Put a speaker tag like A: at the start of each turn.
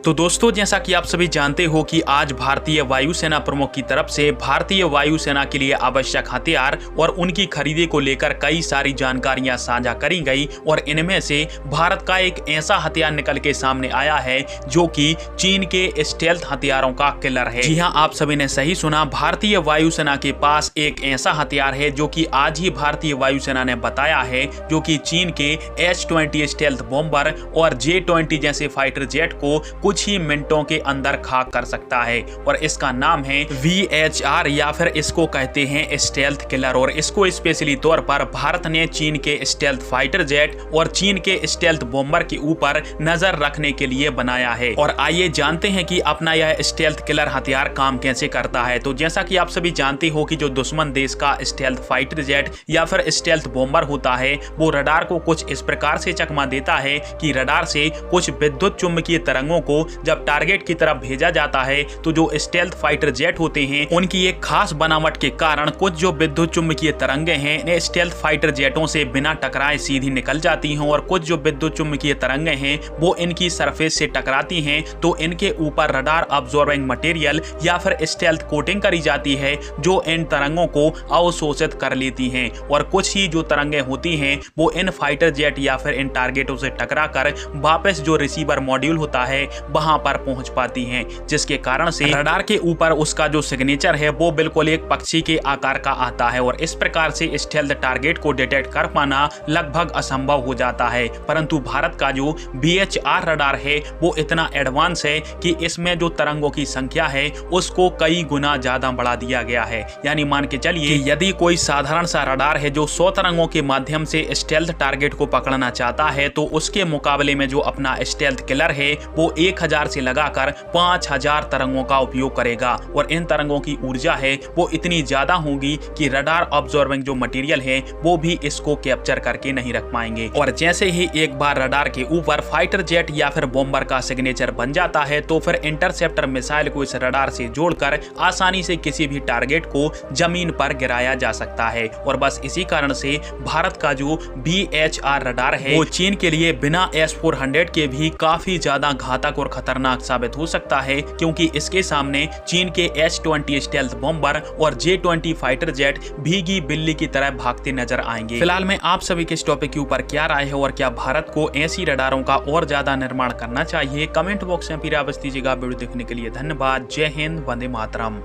A: तो दोस्तों, जैसा कि आप सभी जानते हो कि आज भारतीय वायुसेना प्रमुख की तरफ से भारतीय वायुसेना के लिए आवश्यक हथियार और उनकी खरीदी को लेकर कई सारी जानकारियां साझा करी गई और इनमें से भारत का एक ऐसा हथियार निकल के सामने आया है जो कि चीन के स्टेल्थ हथियारों का किलर है। जी हां, आप सभी ने सही सुना। भारतीय वायुसेना के पास एक ऐसा हथियार है जो कि आज ही भारतीय वायुसेना ने बताया है, जो कि चीन के H-20 स्टेल्थ बॉम्बर और J-20 जैसे फाइटर जेट को कुछ ही मिनटों के अंदर खाक कर सकता है और इसका नाम है VHR या फिर इसको कहते हैं स्टेल्थ किलर। और इसको स्पेशली तौर पर भारत ने चीन के स्टेल्थ फाइटर जेट और चीन के स्टेल्थ बॉम्बर के ऊपर नजर रखने के लिए बनाया है। और आइए जानते हैं कि अपना यह स्टेल्थ किलर हथियार काम कैसे करता है। तो जैसा कि आप सभी जानते हो कि जो दुश्मन देश का स्टेल्थ फाइटर जेट या फिर स्टेल्थ बॉम्बर होता है वो रडार को कुछ इस प्रकार से चकमा देता है कि रडार से कुछ विद्युत चुंबकीय तरंगों को जब टारगेट की तरफ भेजा जाता है तो जो स्टेल्थ फाइटर जेट होते हैं उनकी एक खास बनावट के कारण कुछ जो विद्युत चुंबकीय तरंगे हैं स्टेल्थ फाइटर जेटों से बिना टकराए सीधी निकल जाती हैं और कुछ जो विद्युत चुंबकीय तरंगे हैं वो इनकी सरफेस से टकराती हैं तो इनके ऊपर रडार अब्सॉर्बिंग मटेरियल या फिर स्टेल्थ कोटिंग करी जाती है जो इन तरंगों को अवशोषित कर लेती हैं और कुछ ही जो तरंगे होती हैं वो इन फाइटर जेट या फिर इन टारगेटों से टकराकर वापस जो रिसीवर मॉड्यूल होता है वहां पर पहुंच पाती हैं, जिसके कारण से रडार के ऊपर उसका जो सिग्नेचर है वो बिल्कुल एक पक्षी के आकार का आता है और इस प्रकार से स्टेल्थ टारगेट को डिटेक्ट कर पाना लगभग असंभव हो जाता है। परंतु भारत का जो VHR रडार है वो इतना एडवांस है कि इसमें जो तरंगों की संख्या है उसको कई गुना ज्यादा बढ़ा दिया गया है। यानी मान के चलिए कि यदि कोई साधारण सा रडार है जो 100 तरंगों के माध्यम से स्टेल्थ टारगेट को पकड़ना चाहता है तो उसके मुकाबले में जो अपना स्टेल्थ किलर है वो 1000 से लगाकर 5000 तरंगों का उपयोग करेगा और इन तरंगों की ऊर्जा है वो इतनी ज्यादा होगी कि रडार ऑब्जॉर्बिंग जो मटेरियल है वो भी इसको कैप्चर करके नहीं रख पाएंगे। और जैसे ही एक बार रडार के ऊपर फाइटर जेट या फिर बॉम्बर का सिग्नेचर बन जाता है तो फिर इंटरसेप्टर मिसाइल को इस रडार से जोड़कर आसानी से किसी भी टारगेट को जमीन पर गिराया जा सकता है। और बस इसी कारण से भारत का जो VHR रडार है वो चीन के लिए बिना S-400 के भी काफी ज्यादा घातक और खतरनाक साबित हो सकता है, क्योंकि इसके सामने चीन के H-20 स्टेल्थ बॉम्बर और J-20 फाइटर जेट भीगी बिल्ली की तरह भागते नजर आएंगे। फिलहाल में आप सभी के इस टॉपिक के ऊपर क्या राय है और क्या भारत को ऐसी रडारों का और ज्यादा निर्माण करना चाहिए? कमेंट बॉक्स में फिर आप दीजिएगा। वीडियो देखने के लिए धन्यवाद। जय हिंद, वंदे मातरम।